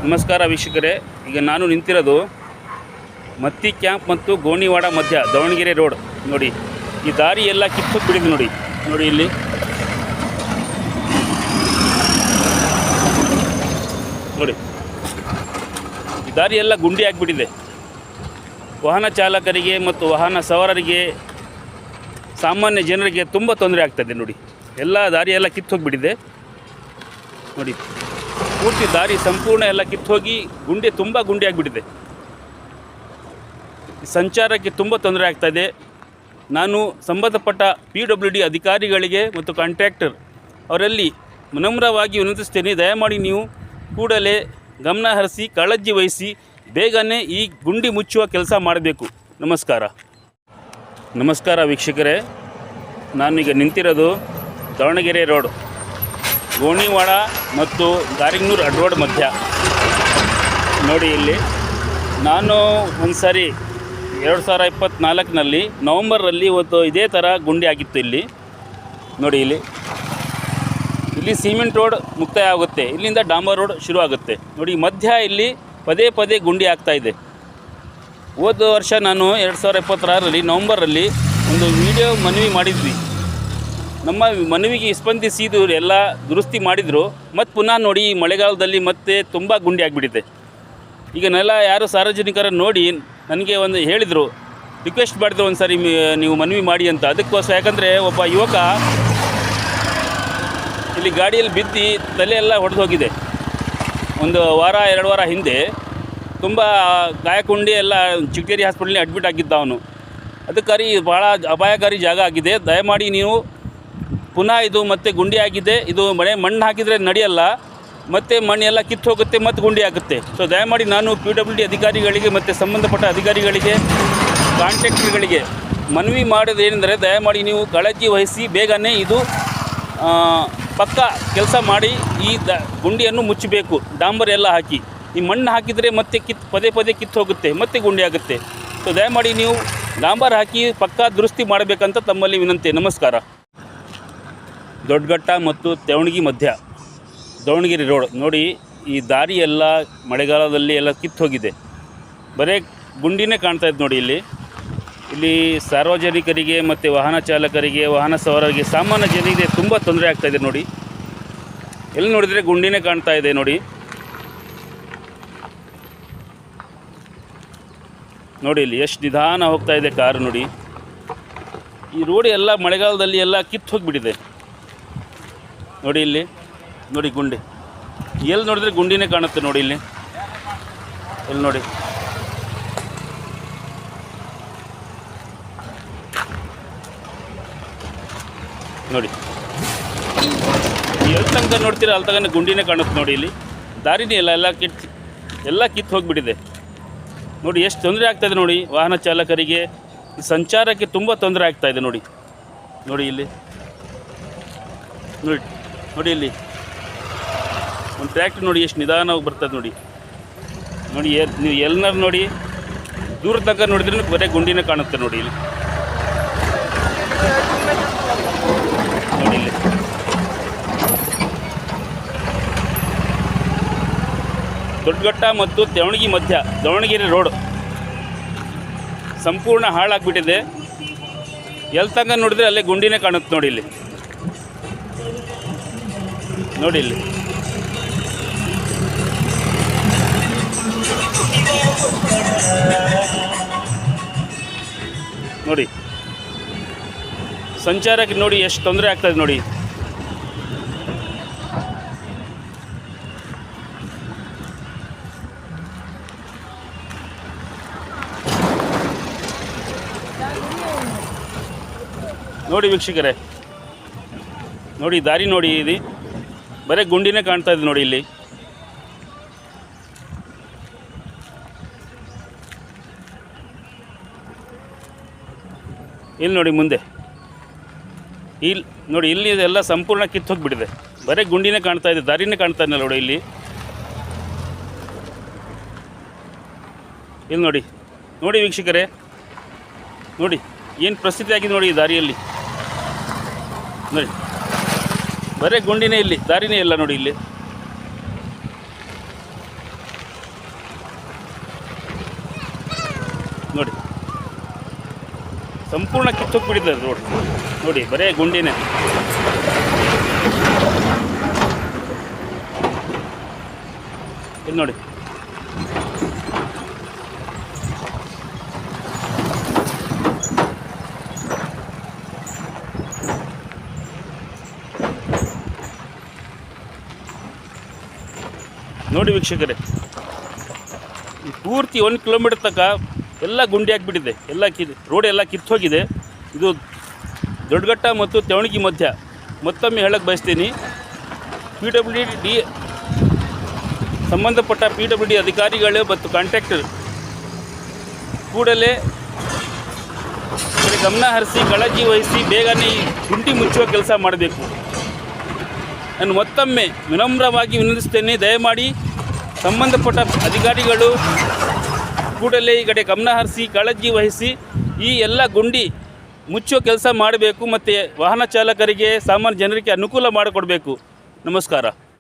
ನಮಸ್ಕಾರ ವೀಕ್ಷಕರೇ, ಈಗ ನಾನು ನಿಂತಿರೋದು ಮತ್ತಿ ಕ್ಯಾಂಪ್ ಮತ್ತು ಗೋಣಿವಾಡ ಮಧ್ಯ ದಾವಣಗೆರೆ ರೋಡ್. ನೋಡಿ, ಈ ದಾರಿ ಎಲ್ಲ ಕಿತ್ತು ಬಿಡಿದೆ. ನೋಡಿ ನೋಡಿ ಇಲ್ಲಿ ನೋಡಿ, ಈ ದಾರಿ ಎಲ್ಲ ಗುಂಡಿ ಆಗಿಬಿಟ್ಟಿದೆ. ವಾಹನ ಚಾಲಕರಿಗೆ ಮತ್ತು ವಾಹನ ಸವಾರರಿಗೆ, ಸಾಮಾನ್ಯ ಜನರಿಗೆ ತುಂಬ ತೊಂದರೆ ಆಗ್ತಾಯಿದೆ. ನೋಡಿ, ಎಲ್ಲ ದಾರಿ ಎಲ್ಲ ಕಿತ್ತು ಹೋಗಿಬಿಟ್ಟಿದೆ. ನೋಡಿ, ಪೂರ್ತಿ ದಾರಿ ಸಂಪೂರ್ಣ ಎಲ್ಲ ಕಿತ್ತೋಗಿ ತುಂಬ ಗುಂಡಿ ಆಗಿಬಿಟ್ಟಿದೆ. ಸಂಚಾರಕ್ಕೆ ತುಂಬ ತೊಂದರೆ ಆಗ್ತಾಯಿದೆ. ನಾನು ಸಂಬಂಧಪಟ್ಟ PWD ಅಧಿಕಾರಿಗಳಿಗೆ ಮತ್ತು ಕಾಂಟ್ರಾಕ್ಟರ್ ಅವರಲ್ಲಿ ವಿನಮ್ರವಾಗಿ ವಿನಂತಿಸ್ತೇನೆ, ದಯಮಾಡಿ ನೀವು ಕೂಡಲೇ ಗಮನ ಹರಿಸಿ, ಕಾಳಜಿ ವಹಿಸಿ, ಬೇಗನೆ ಈ ಗುಂಡಿ ಮುಚ್ಚುವ ಕೆಲಸ ಮಾಡಬೇಕು. ನಮಸ್ಕಾರ ವೀಕ್ಷಕರೇ, ನಾನೀಗ ನಿಂತಿರೋದು ದಾವಣಗೆರೆ ರೋಡ್, ಗೋಣಿವಾಡ ಮತ್ತು ಗಾರಿಗ್ನೂರು ರೋಡ್ ಮಧ್ಯ. ನೋಡಿ, ಇಲ್ಲಿ ನಾನು ಒಂದು ಸಾರಿ 2024ನಲ್ಲಿ ನವಂಬರಲ್ಲಿ ಇವತ್ತು ಇದೇ ಥರ ಗುಂಡಿ ಆಗಿತ್ತು. ಇಲ್ಲಿ ನೋಡಿ, ಇಲ್ಲಿ ಸಿಮೆಂಟ್ ರೋಡ್ ಮುಕ್ತಾಯ ಆಗುತ್ತೆ, ಇಲ್ಲಿಂದ ಡಾಂಬರ್ ರೋಡ್ ಶುರು ಆಗುತ್ತೆ. ನೋಡಿ, ಮಧ್ಯ ಇಲ್ಲಿ ಪದೇ ಪದೇ ಗುಂಡಿ ಆಗ್ತಾಯಿದೆ. ಹೋದ ವರ್ಷ ನಾನು 2026ರಲ್ಲಿ ನವಂಬರಲ್ಲಿ ಒಂದು ವಿಡಿಯೋ ಮನವಿ ಮಾಡಿದ್ವಿ. ನಮ್ಮ ಮನವಿಗೆ ಸ್ಪಂದಿಸಿದ್ದು ಎಲ್ಲ ದುರಸ್ತಿ ಮಾಡಿದರು. ಮತ್ತು ಪುನಃ ನೋಡಿ, ಈ ಮಳೆಗಾಲದಲ್ಲಿ ಮತ್ತೆ ತುಂಬ ಗುಂಡಿ ಆಗಿಬಿಟ್ಟಿದೆ. ಈಗ ಯಾರು ಸಾರ್ವಜನಿಕರ ನೋಡಿ ನನಗೆ ಒಂದು ಹೇಳಿದರು, ರಿಕ್ವೆಸ್ಟ್ ಮಾಡಿದ್ರು ಒಂದು ಸಾರಿ ನೀವು ಮನವಿ ಮಾಡಿ ಅಂತ. ಅದಕ್ಕೋಸ್ಕರ, ಯಾಕಂದರೆ ಒಬ್ಬ ಯುವಕ ಇಲ್ಲಿ ಗಾಡಿಯಲ್ಲಿ ಬಿದ್ದು ತಲೆ ಎಲ್ಲ ಹೊಡೆದು ಹೋಗಿದೆ. ಒಂದು 2 ವಾರ ಹಿಂದೆ ತುಂಬ ಗಾಯಗೊಂಡು ಎಲ್ಲ ಚಿಕ್ಕೇರಿ ಹಾಸ್ಪಿಟಲ್ನಲ್ಲಿ ಅಡ್ಮಿಟ್ ಆಗಿದ್ದ ಅವನು. ಅದಕ್ಕಾಗಿ ಭಾಳ ಅಪಾಯಕಾರಿ ಜಾಗ ಆಗಿದೆ. ದಯಮಾಡಿ ನೀವು ಪುನಃ ಇದು ಮತ್ತೆ ಗುಂಡಿ ಆಗಿದೆ, ಇದು ಮಣ್ಣು ಹಾಕಿದರೆ ನಡೆಯಲ್ಲ, ಮತ್ತು ಮಣ್ಣೆಲ್ಲ ಕಿತ್ತು ಹೋಗುತ್ತೆ ಮತ್ತು ಗುಂಡಿ ಆಗುತ್ತೆ. ಸೊ ದಯಮಾಡಿ ನಾನು PWD ಅಧಿಕಾರಿಗಳಿಗೆ ಮತ್ತು ಸಂಬಂಧಪಟ್ಟ ಅಧಿಕಾರಿಗಳಿಗೆ, ಕಾಂಟ್ರಾಕ್ಟರ್ಗಳಿಗೆ ಮನವಿ ಮಾಡೋದು ಏನೆಂದರೆ, ದಯಮಾಡಿ ನೀವು ಕಾಳಜಿ ವಹಿಸಿ ಬೇಗನೆ ಇದು ಪಕ್ಕ ಕೆಲಸ ಮಾಡಿ ಈ ಗುಂಡಿಯನ್ನು ಮುಚ್ಚಬೇಕು. ಡಾಂಬರ್ ಎಲ್ಲ ಹಾಕಿ, ಈ ಮಣ್ಣು ಹಾಕಿದರೆ ಮತ್ತೆ ಪದೇ ಪದೇ ಕಿತ್ತು ಹೋಗುತ್ತೆ, ಮತ್ತೆ ಗುಂಡಿ ಆಗುತ್ತೆ. ಸೊ ದಯಮಾಡಿ ನೀವು ಡಾಂಬರ್ ಹಾಕಿ ಪಕ್ಕಾ ದುರಸ್ತಿ ಮಾಡಬೇಕಂತ ತಮ್ಮಲ್ಲಿ ವಿನಂತಿ. ನಮಸ್ಕಾರ. ದೊಡ್ಡಘಟ್ಟ ಮತ್ತು ತೆವಣಗಿ ಮಧ್ಯ ದಾವಣಗೆರೆ ರೋಡ್. ನೋಡಿ, ಈ ದಾರಿ ಎಲ್ಲ ಮಳೆಗಾಲದಲ್ಲಿ ಎಲ್ಲ ಕಿತ್ತು ಹೋಗಿದೆ, ಬರೀ ಗುಂಡಿನೇ ಕಾಣ್ತಾಯಿದೆ. ನೋಡಿ, ಇಲ್ಲಿ ಸಾರ್ವಜನಿಕರಿಗೆ ಮತ್ತು ವಾಹನ ಚಾಲಕರಿಗೆ, ವಾಹನ ಸವಾರರಿಗೆ, ಸಾಮಾನ್ಯ ಜನರಿಗೆ ತುಂಬ ತೊಂದರೆ ಆಗ್ತಾಯಿದೆ. ನೋಡಿ, ಎಲ್ಲಿ ನೋಡಿದರೆ ಗುಂಡಿನೇ ಕಾಣ್ತಾ ಇದೆ. ನೋಡಿ ಇಲ್ಲಿ ಎಷ್ಟು ನಿಧಾನ ಹೋಗ್ತಾ ಇದೆ ಕಾರು. ನೋಡಿ, ಈ ರೋಡ್ ಎಲ್ಲ ಮಳೆಗಾಲದಲ್ಲಿ ಎಲ್ಲ ಕಿತ್ತು ಹೋಗಿಬಿಟ್ಟಿದೆ. ನೋಡಿ, ನೋಡಿ ಗುಂಡಿ, ಎಲ್ಲಿ ನೋಡಿದ್ರೆ ಗುಂಡಿನೇ ಕಾಣುತ್ತೆ. ನೋಡಿ, ಇಲ್ಲಿ ನೋಡಿ, ನೋಡಿ ಎಲ್ಲಿ ತನಕ ನೋಡ್ತೀರಾ ಅಲ್ಲಿ ತನಕ ಗುಂಡಿನೇ ಕಾಣುತ್ತೆ. ನೋಡಿ, ಇಲ್ಲಿ ದಾರಿನೇ ಎಲ್ಲ ಕಿತ್ತು ಹೋಗಿಬಿಟ್ಟಿದೆ. ನೋಡಿ, ಎಷ್ಟು ತೊಂದರೆ ಆಗ್ತಾಯಿದೆ. ನೋಡಿ, ವಾಹನ ಚಾಲಕರಿಗೆ, ಈ ಸಂಚಾರಕ್ಕೆ ತುಂಬ ತೊಂದರೆ ಆಗ್ತಾಯಿದೆ. ನೋಡಿ ಇಲ್ಲಿ ನೋಡಿ, ಒಂದು ಟ್ರ್ಯಾಕ್ಟರ್ ನೋಡಿ ಎಷ್ಟು ನಿಧಾನವಾಗಿ ಬರ್ತದೆ. ನೋಡಿ ನೀವು ಎಲ್ಲರೂ ನೋಡಿ, ದೂರ ತನಕ ನೋಡಿದ್ರೆ ಬರೀ ಗುಂಡಿನೇ ಕಾಣುತ್ತೆ. ನೋಡಿ, ಇಲ್ಲಿ ದೊಡ್ಡಘಟ್ಟ ಮತ್ತು ತೆವಣಗಿ ಮಧ್ಯ ದಾವಣಗೆರೆ ರೋಡ್ ಸಂಪೂರ್ಣ ಹಾಳಾಗಿಬಿಟ್ಟಿದೆ. ಎಲ್ಲಿ ತನಕ ನೋಡಿದ್ರೆ ಅಲ್ಲೇ ಗುಂಡಿನೇ ಕಾಣುತ್ತೆ. ನೋಡಿ, ನೋಡಿ ಸಂಚಾರಕ್ಕೆ ನೋಡಿ ಎಷ್ಟು ತೊಂದರೆ ಆಗ್ತದೆ. ನೋಡಿ, ವೀಕ್ಷಕರೇ, ನೋಡಿ ದಾರಿ ನೋಡಿ, ಇದು ಬರೀ ಗುಂಡಿನೇ ಕಾಣ್ತಾ ಇದೆ. ನೋಡಿ, ಇಲ್ಲಿ ನೋಡಿ ಮುಂದೆ ಇಲ್ಲಿ ಎಲ್ಲ ಸಂಪೂರ್ಣ ಕಿತ್ತು ಹೋಗಿಬಿಟ್ಟಿದೆ, ಬರೀ ಗುಂಡಿನೇ ಕಾಣ್ತಾ ಇದೆ, ದಾರಿನೇ ಕಾಣ್ತಾ ಇದೆ. ನೋಡಿ, ಇಲ್ಲಿ ನೋಡಿ ವೀಕ್ಷಕರೇ, ನೋಡಿ ಏನು ಪರಿಸ್ಥಿತಿ ಆಗಿದೆ. ನೋಡಿ, ಈ ದಾರಿಯಲ್ಲಿ ನೋಡಿ ಬರೀ ಗುಂಡಿನೇ, ಇಲ್ಲಿ ದಾರಿನೇ ಇಲ್ಲ. ನೋಡಿ, ನೋಡಿ, ಸಂಪೂರ್ಣ ಕಿತ್ತೋಗ್ಬಿಟ್ಟಿದೆ ರೋಡ್. ನೋಡಿ, ಬರೇ ಗುಂಡಿನೇ. ಇಲ್ಲಿ ನೋಡಿ, ನೋಡಿ ವೀಕ್ಷಕರೇ, ಈ ಪೂರ್ತಿ 1 ಕಿಲೋಮೀಟರ್ ತನಕ ಎಲ್ಲ ಗುಂಡಿ ಆಗಿಬಿಟ್ಟಿದೆ. ಎಲ್ಲ ರೋಡ್ ಎಲ್ಲ ಕಿತ್ತೋಗಿದೆ. ಇದು ದೊಡ್ಡಘಟ್ಟ ಮತ್ತು ತೆವಣಗಿ ಮಧ್ಯ. ಮತ್ತೊಮ್ಮೆ ಹೇಳಕ್ಕೆ ಬಯಸ್ತೀನಿ, PWD ಸಂಬಂಧಪಟ್ಟ PWD ಅಧಿಕಾರಿಗಳು ಮತ್ತು ಕಾಂಟ್ರಾಕ್ಟರ್ ಕೂಡಲೇ ಗಮನ ಹರಿಸಿ ಕಾಳಜಿ ವಹಿಸಿ ಬೇಗನೆ ಈ ಗುಂಡಿ ಮುಚ್ಚುವ ಕೆಲಸ ಮಾಡಬೇಕು. ನಾನು ಮತ್ತೊಮ್ಮೆ ವಿನಮ್ರವಾಗಿ ವಿನಂತಿಸ್ತೇನೆ, ದಯಮಾಡಿ ಸಂಬಂಧಪಟ್ಟ ಅಧಿಕಾರಿಗಳು ಕೂಡಲೇ ಈ ಕಡೆ ಗಮನ ಹರಿಸಿ ಕಾಳಜಿ ವಹಿಸಿ ಈ ಎಲ್ಲ ಗುಂಡಿ ಮುಚ್ಚುವ ಕೆಲಸ ಮಾಡಬೇಕು ಮತ್ತು ವಾಹನ ಚಾಲಕರಿಗೆ ಸಾಮಾನ್ಯ ಜನರಿಗೆ ಅನುಕೂಲ ಮಾಡಿಕೊಡಬೇಕು. ನಮಸ್ಕಾರ.